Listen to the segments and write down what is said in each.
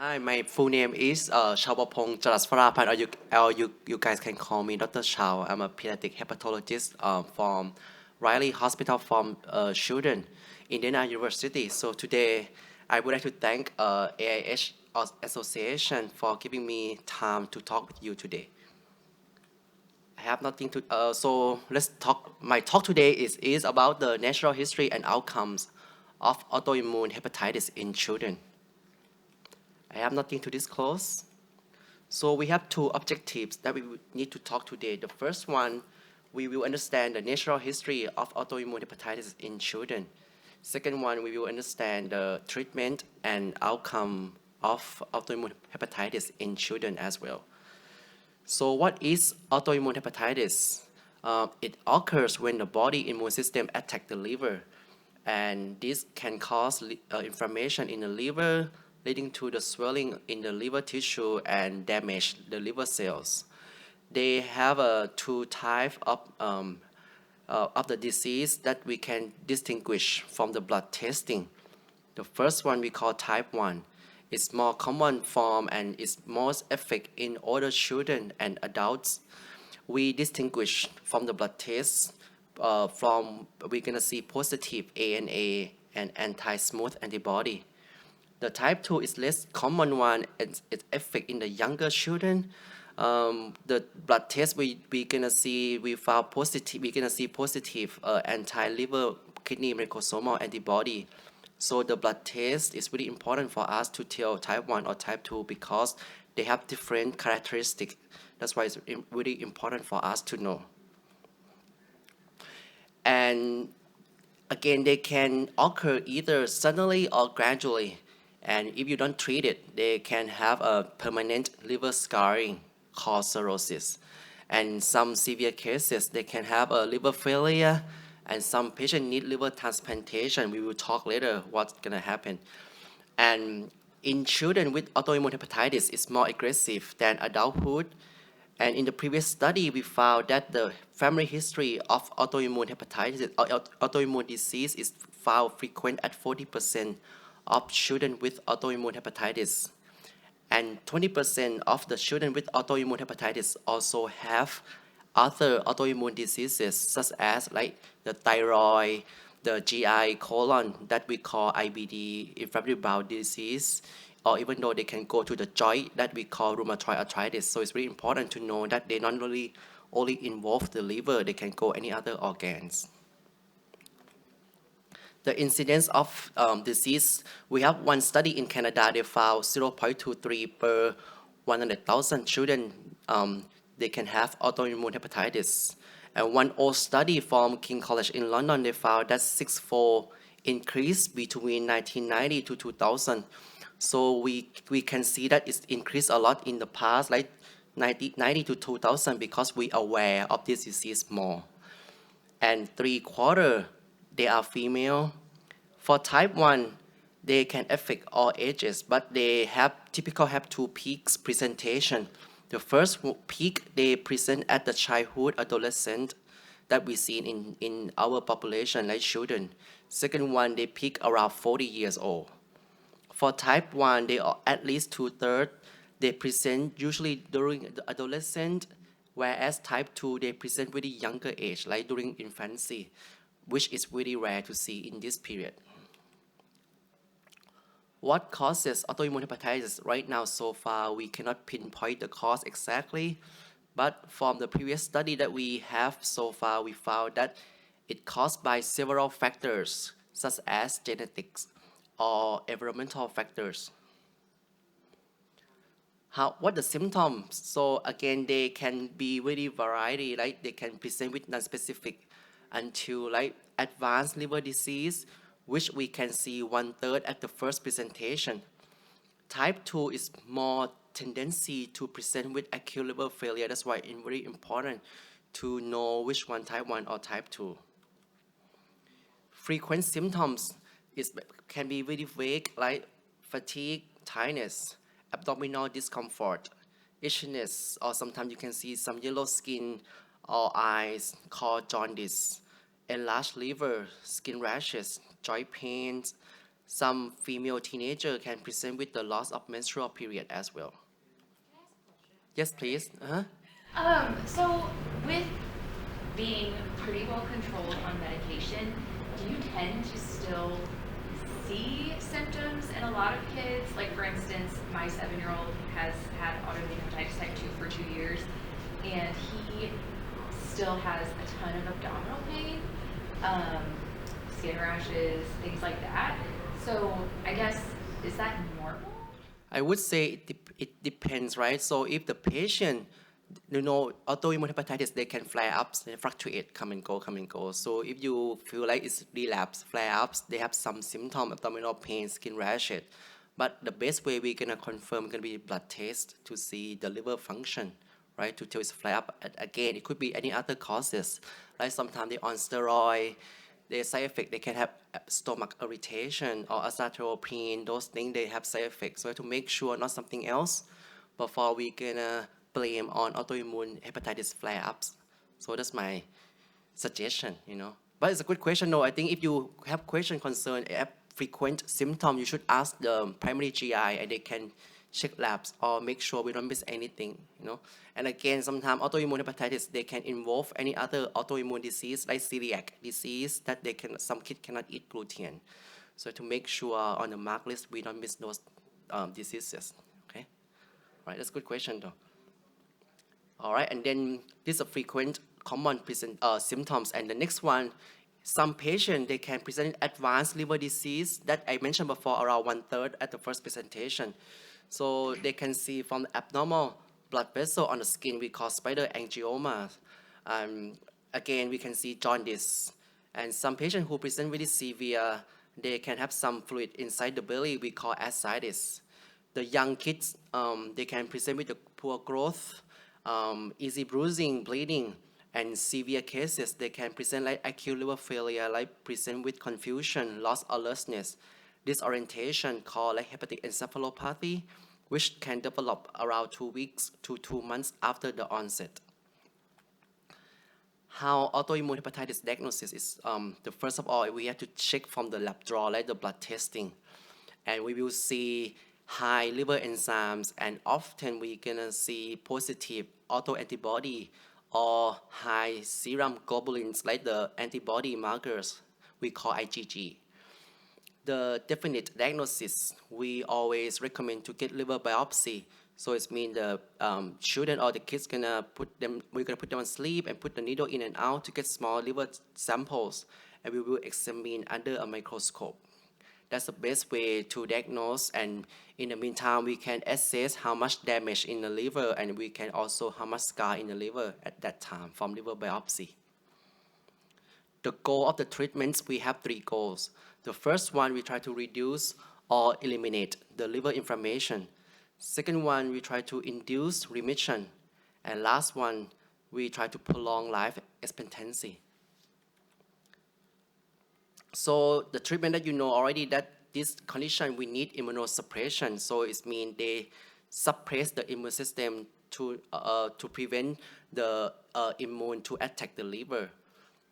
Hi, my full name is Chaowapong Jarasvaraparn, or you guys can call me Dr. Chao. I'm a pediatric hepatologist from Riley Hospital from children, Indiana University. So today, I would like to thank AIH Association for giving me time to talk with you today. I have nothing to. So let's talk. My talk today is about the natural history and outcomes of autoimmune hepatitis in children. I have nothing to disclose. So we have two objectives that we need to talk today. The first one, we will understand the natural history of autoimmune hepatitis in children. Second one, we will understand the treatment and outcome of autoimmune hepatitis in children as well. So what is autoimmune hepatitis? It occurs when the body immune system attacks the liver, and this can cause inflammation in the liver, leading to the swelling in the liver tissue and damage the liver cells. They have two types of the disease that we can distinguish from the blood testing. The first one we call type 1. It's more common form and is most effective in older children and adults. We distinguish from the blood tests we're gonna see positive ANA and anti-smooth antibody. The type 2 is less common one, and it's effect in the younger children. The blood test we're gonna see positive anti-liver kidney mucosomal antibody. So the blood test is really important for us to tell type 1 or type 2 because they have different characteristics. That's why it's really important for us to know. And again, they can occur either suddenly or gradually. And if you don't treat it, they can have a permanent liver scarring called cirrhosis. And in some severe cases, they can have a liver failure, and some patients need liver transplantation. We will talk later what's going to happen. And in children with autoimmune hepatitis, it's more aggressive than adulthood. And in the previous study, we found that the family history of autoimmune hepatitis, autoimmune disease, is found frequent at 40% of children with autoimmune hepatitis. And 20% of the children with autoimmune hepatitis also have other autoimmune diseases, such as like the thyroid, the GI colon that we call IBD, inflammatory bowel disease, or even though they can go to the joint that we call rheumatoid arthritis. So it's really important to know that they not only involve the liver, they can go any other organs. The incidence of disease, we have one study in Canada, they found 0.23 per 100,000 children, they can have autoimmune hepatitis. And one old study from King College in London, they found that 6-fold increase between 1990 to 2000. So we can see that it's increased a lot in the past, like 90 to 2000, because we are aware of this disease more. And 3/4, they are female. For type 1, they can affect all ages, but they typically have two peaks presentation. The first peak, they present at the childhood, adolescent, that we see in our population, like children. Second one, they peak around 40 years old. For type 1, they are at least 2/3. They present usually during the adolescent, whereas type 2, they present really younger age, like during infancy, which is really rare to see in this period. What causes autoimmune hepatitis? Right now, so far, we cannot pinpoint the cause exactly, but from the previous study that we have so far, we found that it's caused by several factors, such as genetics or environmental factors. What the symptoms? So again, they can be really variety, like they can present with non-specific until like advanced liver disease, which we can see 1/3 at the first presentation. Type 2 is more tendency to present with acute liver failure. That's why it's very important to know which one, type 1 or type 2. Frequent symptoms can be very vague, like fatigue, tiredness, abdominal discomfort, itchiness, or sometimes you can see some yellow skin or eyes called jaundice, enlarged liver, skin rashes, joint pains, Some female teenager can present with the loss of menstrual period as well. Yes, please. So with being pretty well controlled on medication, do you tend to still see symptoms in a lot of kids? Like for instance, my 7-year-old has had autoimmune hepatitis type 2 for 2 years, and he still has a ton of abdominal pain, skin rashes, things like that. So I guess, is that normal? I would say it depends, right? So if the patient, autoimmune hepatitis, they can flare ups, they fluctuate, come and go, come and go. So if you feel like it's relapse, flare ups, they have some symptom, abdominal pain, skin rashes. But the best way we're gonna confirm gonna be blood test to see the liver function, right? To tell it's flare up. Again, it could be any other causes, like sometimes they're on steroid. The side effect, they can have stomach irritation or azathioprine. Those things they have side effects. So to make sure not something else before we gonna blame on autoimmune hepatitis flare-ups. So that's my suggestion. But it's a good question. No, I think if you have question concern, have frequent symptom, you should ask the primary GI and they can check labs or make sure we don't miss anything. And again, sometimes autoimmune hepatitis, they can involve any other autoimmune disease like celiac disease that some kids cannot eat gluten. So to make sure on the mark list, we don't miss those diseases. Okay. All right, that's a good question though. All right, and then these are frequent common symptoms. And the next one, some patients, they can present advanced liver disease that I mentioned before, around 1/3 at the first presentation. So they can see from the abnormal blood vessel on the skin we call spider angioma. Again, we can see jaundice. And some patients who present really severe, they can have some fluid inside the belly we call ascites. The young kids, they can present with the poor growth, easy bruising, bleeding, and severe cases, they can present like acute liver failure, like present with confusion, loss alertness, disorientation called like hepatic encephalopathy, which can develop around 2 weeks to 2 months after the onset. How autoimmune hepatitis diagnosis is, the first of all, we have to check from the lab draw, like the blood testing, and we will see high liver enzymes, and often we're gonna see positive autoantibody or high serum globulins, like the antibody markers we call IgG. The definite diagnosis, we always recommend to get liver biopsy. So it means the children or the kids we're gonna put them on sleep and put the needle in and out to get small liver samples, and we will examine under a microscope. That's the best way to diagnose, and in the meantime, we can assess how much damage in the liver, and we can also how much scar in the liver at that time from liver biopsy. The goal of the treatments, we have 3 goals. The first one, we try to reduce or eliminate the liver inflammation. Second one, we try to induce remission. And last one, we try to prolong life expectancy. So the treatment that you know already, that this condition we need immunosuppression. So it means they suppress the immune system to prevent the immune to attack the liver.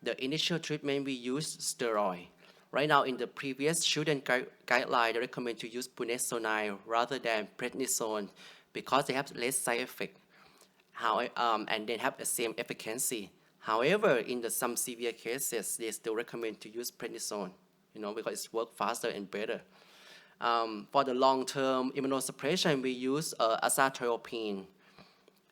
The initial treatment we use steroid. Right now in the previous children guideline, they recommend to use budesonide rather than prednisone because they have less side effect. And they have the same efficacy. However, in some severe cases, they still recommend to use prednisone, because it works faster and better. For the long-term immunosuppression, we use azathioprine.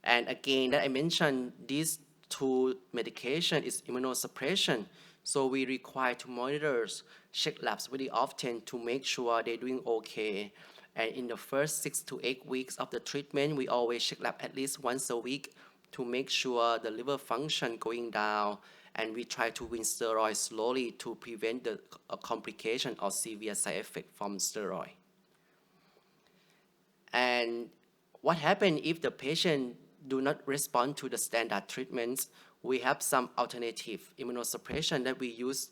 And again, that I mentioned, these 2 medication is immunosuppression. So we require to monitor, check labs very often to make sure they're doing okay. And in the first 6 to 8 weeks of the treatment, we always check lab at least once a week to make sure the liver function going down, and we try to wean steroids slowly to prevent the complication or severe side effect from steroid. And what happens if the patient do not respond to the standard treatments? We have some alternative immunosuppression that we use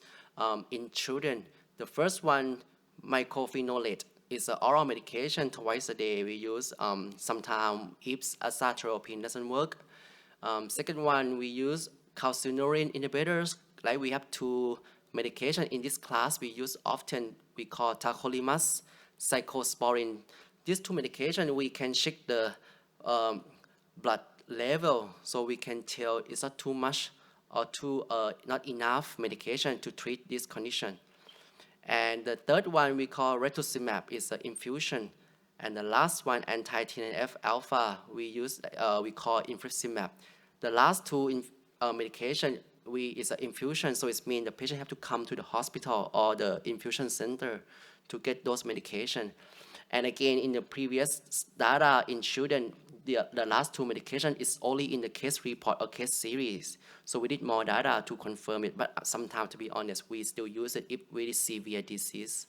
in children. The first one, mycophenolate, is an oral medication twice a day. We use sometimes if azathioprine doesn't work. Second one, we use calcineurin inhibitors, like we have 2 medication in this class we use often, we call tacrolimus, cyclosporin. These two medications, we can check the blood level, so we can tell it's not too much or not enough medication to treat this condition. And the third one we call rituximab is an infusion. And the last one, anti-TNF alpha, we call infliximab. The last two medication is an infusion, so it means the patient have to come to the hospital or the infusion center to get those medication. And again, in the previous data in children, the last two medication is only in the case report or case series. So we need more data to confirm it, but sometimes, to be honest, we still use it if really severe disease.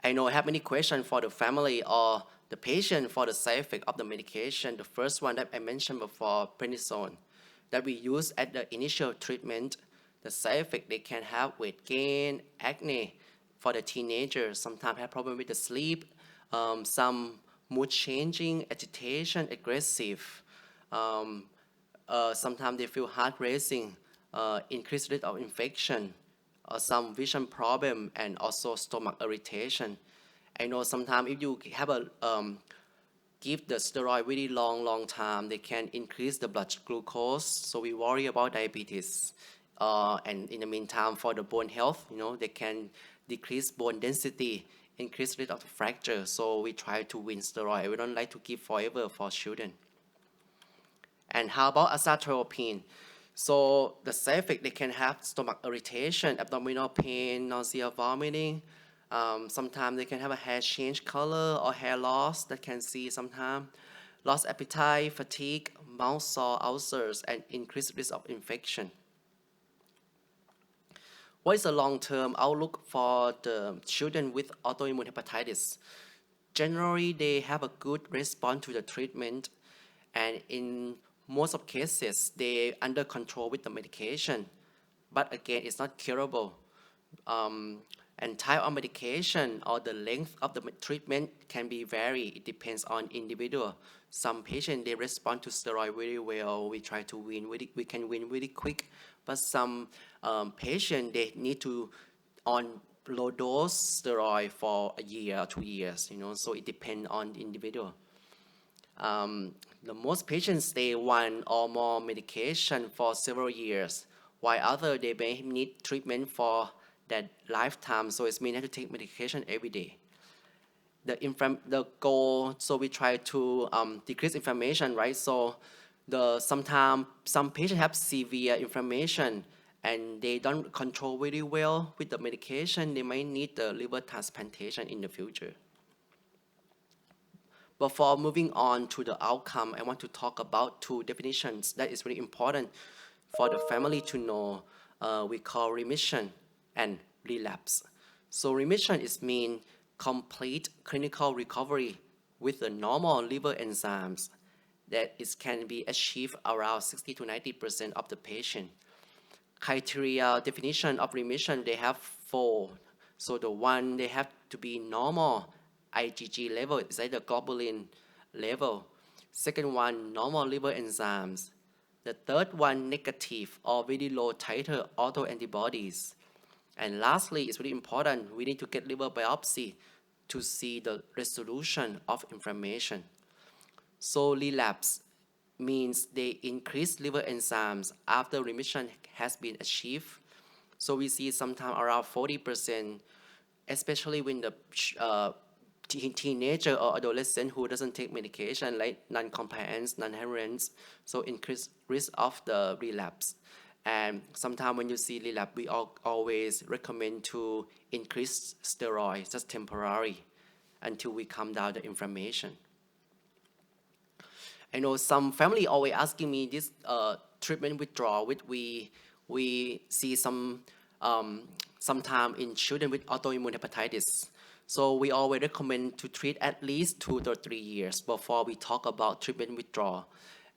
I know I have many questions for the family or the patient for the side effect of the medication. The first one that I mentioned before, prednisone, that we use at the initial treatment. The side effect they can have weight gain, acne. For the teenagers, sometimes have problem with the sleep, some mood changing, agitation, aggressive. Sometimes they feel heart racing, increased rate of infection, some vision problem, and also stomach irritation. I know sometimes if you have give the steroid really long time, they can increase the blood glucose. So we worry about diabetes. And in the meantime, for the bone health, they can decrease bone density, increase rate of fracture. So we try to win steroid. We don't like to give forever for children. And how about azathioprine? So the side effect, they can have stomach irritation, abdominal pain, nausea, vomiting. Sometimes they can have a hair change color or hair loss that can see sometimes. Lost appetite, fatigue, mouth sore, ulcers, and increased risk of infection. What is the long-term outlook for the children with autoimmune hepatitis? Generally, they have a good response to the treatment, and in most of cases, they under control with the medication. But again, it's not curable. And type of medication or the length of the treatment can be vary. It depends on individual. Some patients, they respond to steroid very well. We try to we can win really quick. But some patients, they need to on low dose steroid for a year or 2 years, so it depends on the individual. The most patients stay one or more medication for several years, while others, they may need treatment for that lifetime, so it means they have to take medication every day. The goal, so we try to decrease inflammation, right? So sometimes some patients have severe inflammation and they don't control very well with the medication. They might need the liver transplantation in the future. Before moving on to the outcome, I want to talk about two definitions that is really important for the family to know. We call remission and relapse. So remission means complete clinical recovery with the normal liver enzymes that can be achieved around 60 to 90% of the patient. Criteria definition of remission, they have 4. So the one, they have to be normal IgG level, it's like the globulin level. Second one, normal liver enzymes. The third one, negative or very low titer autoantibodies. And lastly, it's really important, we need to get liver biopsy to see the resolution of inflammation. So relapse means they increase liver enzymes after remission has been achieved. So we see sometimes around 40%, especially when the teenager or adolescent who doesn't take medication, like non-compliance, non-adherence, so increased risk of the relapse. And sometimes when you see relapse, we always recommend to increase steroids, just temporary, until we calm down the inflammation. I know some family always asking me this treatment withdrawal, which we see sometime in children with autoimmune hepatitis. So we always recommend to treat at least 2 to 3 years before we talk about treatment withdrawal.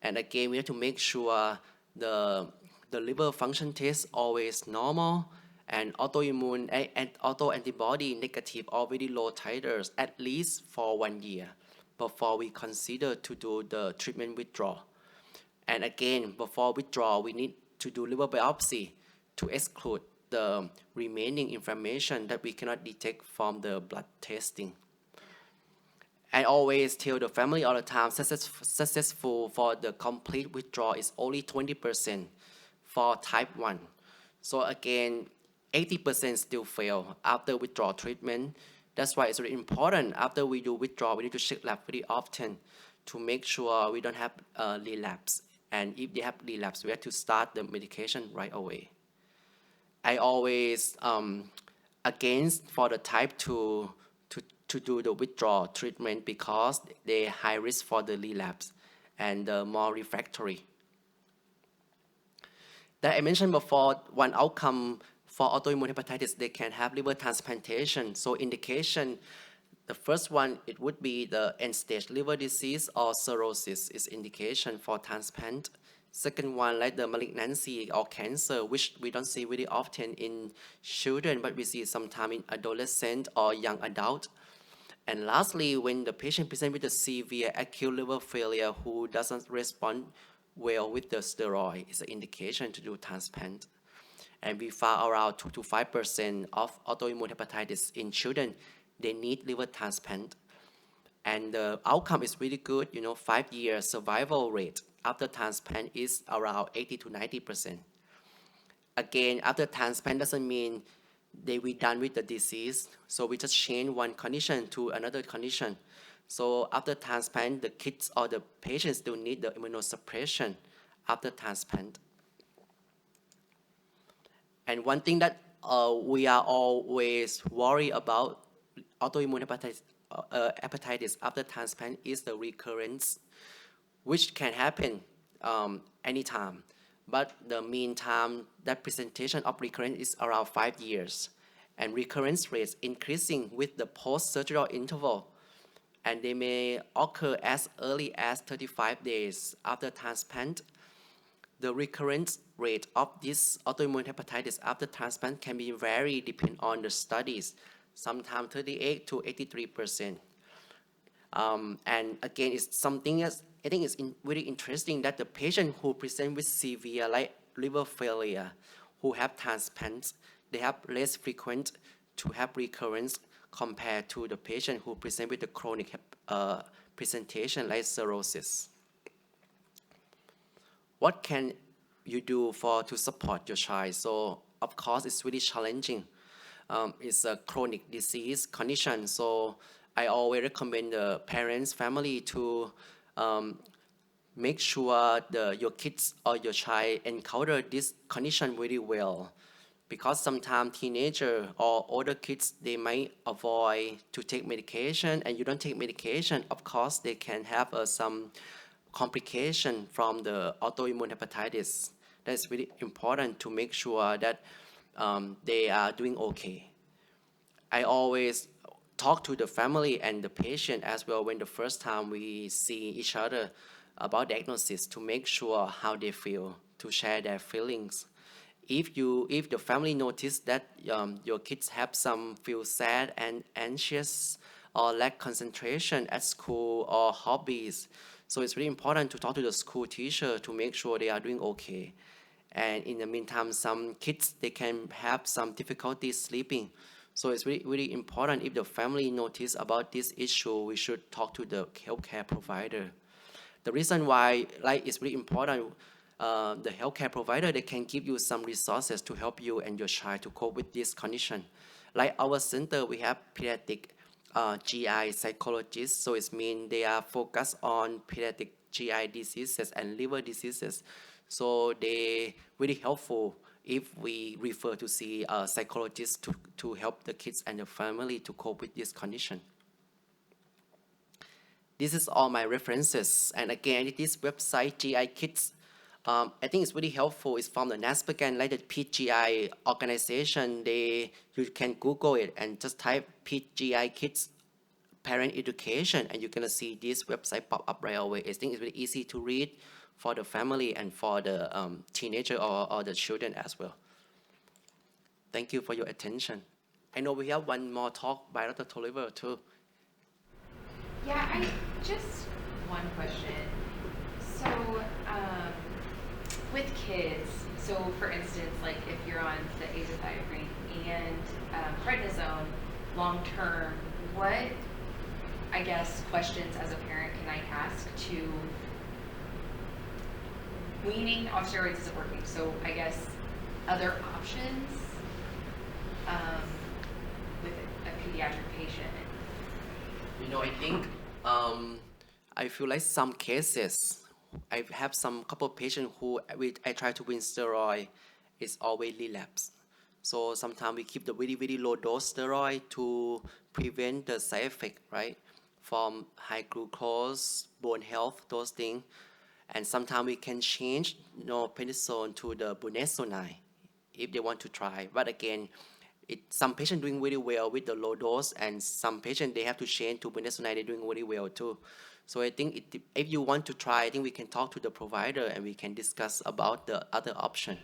And again, we have to make sure the liver function test always normal and autoimmune and autoantibody negative or very low titers at least for 1 year before we consider to do the treatment withdrawal. And again, before withdrawal, we need to do liver biopsy to exclude the remaining inflammation that we cannot detect from the blood testing. I always tell the family all the time, successful for the complete withdrawal is only 20% for type 1. So again, 80% still fail after withdrawal treatment. That's why it's really important after we do withdrawal, we need to check lab very often to make sure we don't have relapse. And if they have relapse, we have to start the medication right away. I always against for the type 2 to do the withdrawal treatment because they high risk for the relapse and more refractory. That I mentioned before, one outcome for autoimmune hepatitis, they can have liver transplantation. So indication, the first one, it would be the end-stage liver disease or cirrhosis is indication for transplant. Second one, like the malignancy or cancer, which we don't see very often in children, but we see sometimes in adolescent or young adult. And lastly, when the patient presents with a severe acute liver failure who doesn't respond well with the steroid, it's an indication to do transplant. And we found around 2 to 5% of autoimmune hepatitis in children, they need liver transplant. And the outcome is really good, 5-year survival rate after transplant is around 80 to 90%. Again, after transplant doesn't mean we're done with the disease. So we just change one condition to another condition. So after transplant, the kids or the patients still need the immunosuppression after transplant. And one thing that we are always worried about autoimmune hepatitis after transplant is the recurrence, which can happen anytime. But the mean time that presentation of recurrence is around 5 years. And recurrence rates increasing with the post-surgical interval. And they may occur as early as 35 days after transplant. The recurrence rate of this autoimmune hepatitis after transplant can be vary depending on the studies, sometimes 38 to 83%. And again, it's something else. I think it's really interesting that the patient who present with severe like liver failure, who have transplants, they have less frequent to have recurrence compared to the patient who present with the chronic presentation like cirrhosis. What can you do to support your child? So of course, it's really challenging. It's a chronic disease condition. So I always recommend the parents, family to make sure your kids or your child encounter this condition very well. Because sometimes teenagers or older kids, they might avoid to take medication, and you don't take medication, of course, they can have some complication from the autoimmune hepatitis. That's really important to make sure that they are doing okay. I always talk to the family and the patient as well when the first time we see each other about diagnosis to make sure how they feel, to share their feelings. If the family notice that your kids have some feel sad and anxious or lack concentration at school or hobbies, so it's really important to talk to the school teacher to make sure they are doing okay. And in the meantime, some kids, they can have some difficulty sleeping. So it's really, really important if the family notice about this issue, we should talk to the healthcare provider. The reason why it's really important, the healthcare provider, they can give you some resources to help you and your child to cope with this condition. Like our center, we have pediatric GI psychologists, so it means they are focused on pediatric GI diseases and liver diseases. So they really helpful if we refer to see a psychologist to help the kids and the family to cope with this condition. This is all my references. And again, this website, GI Kids, I think it's really helpful. It's from the NASPGHAN, like the PGI organization. You can Google it and just type PGI Kids Parent Education, and you're going to see this website pop up right away. I think it's really easy to read for the family and for the teenager or the children as well. Thank you for your attention. I know we have one more talk by Dr. Tolliver too. Yeah, just one question. So with kids, so for instance, like if you're on the azathioprine and prednisone long term, what, I guess, questions as a parent can I ask to weaning off steroids isn't working? So I guess other options with a pediatric patient. You know, I think I feel like some cases, I have some couple of patients who I try to wean steroid, it's always relapse. So sometimes we keep the very, very low dose steroid to prevent the side effect, right? From high glucose, bone health, those things. And sometimes we can change, prednisone to the budesonide if they want to try. But again, some patients doing really well with the low dose, and some patients they have to change to budesonide. They're doing really well too. So I think if you want to try, I think we can talk to the provider and we can discuss about the other option.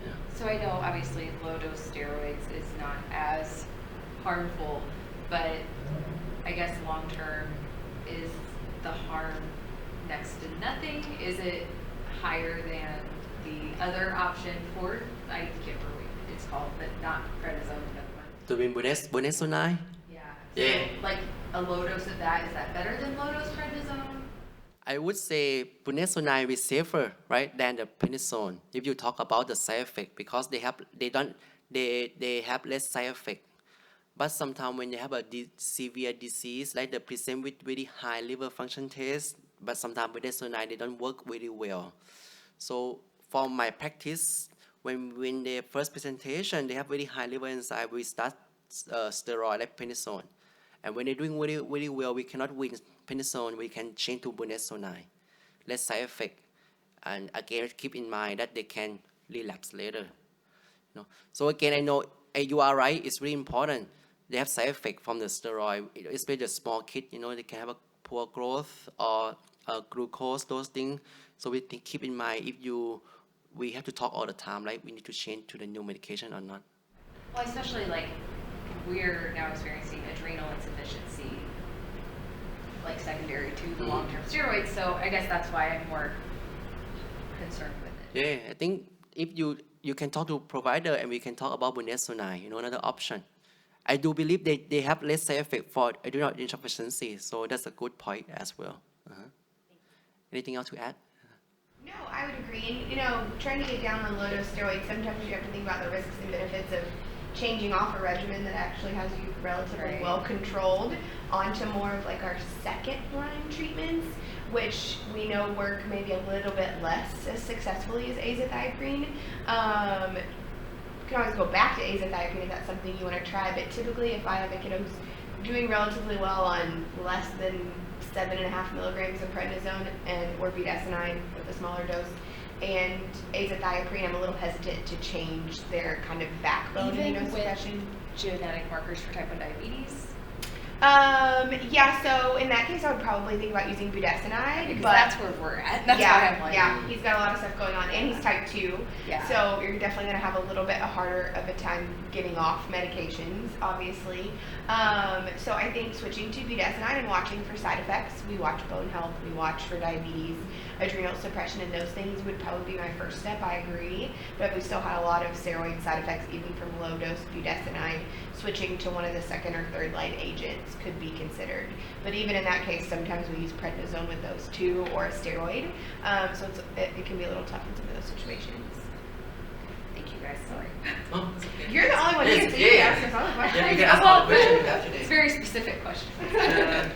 Yeah. So I know obviously low dose steroids is not as harmful, but I guess long term, is the harm next to nothing? Is it higher than the other option for, I can't remember what it's called, but not prednisone, the other one? To be budesonide? Yeah. Yeah. So, like a low dose of that, is that better than low dose prednisone? I would say budesonide is safer, right, than the prednisone if you talk about the side effect, because they have less side effect. But sometimes when they have a severe disease, like they present with very high liver function test, but sometimes budesonide they don't work really well. So for my practice, when the first presentation they have very high liver enzyme, we start steroid like prednisone. And when they're doing really, really well, we cannot wean prednisone, we can change to budesonide, less side effect. And again, keep in mind that they can relapse later. So again, I know you are right, it's really important. They have side effect from the steroid, especially the small kid, they can have a poor growth or glucose, those things. So we keep in mind we have to talk all the time, like we need to change to the new medication or not. Well, especially like we're now experiencing adrenal insufficiency, like secondary to the long-term steroids. So I guess that's why I'm more concerned with it. Yeah, I think if you can talk to provider and we can talk about budesonide, another option. I do believe they have less side effect for adrenal insufficiency, so that's a good point as well. Anything else to add? No, I would agree. And, trying to get down on low dose steroids, sometimes you have to think about the risks and benefits of changing off a regimen that actually has you relatively well controlled onto more of like our second line treatments, which we know work maybe a little bit less as successfully as azathioprine. You can always go back to azathioprine if that's something you want to try, but typically if I have a kiddo who's doing relatively well on less than 7.5 milligrams of prednisone or budesonide with a smaller dose, and azathioprine, I'm a little hesitant to change their kind of backbone immunosuppression. With genetic markers for type 1 diabetes? Yeah, so in that case, I would probably think about using budesonide. Because but that's where we're at. That's why I'm like, yeah, he's got a lot of stuff going on, and he's type 2. Yeah. So you're definitely going to have a little bit harder of a time getting off medications, obviously. So I think switching to budesonide and watching for side effects. We watch bone health, we watch for diabetes, adrenal suppression, and those things would probably be my first step. I agree. But we still had a lot of steroid side effects, even from low dose budesonide. Switching to one of the second or third line agents could be considered. But even in that case, sometimes we use prednisone with those too, or a steroid. So it can be a little tough in some of those situations. Thank you guys. Sorry. Oh, it's okay. You're the only one here, so you can ask us all the questions. Yeah, you can ask all the questions you have today. It's very specific questions.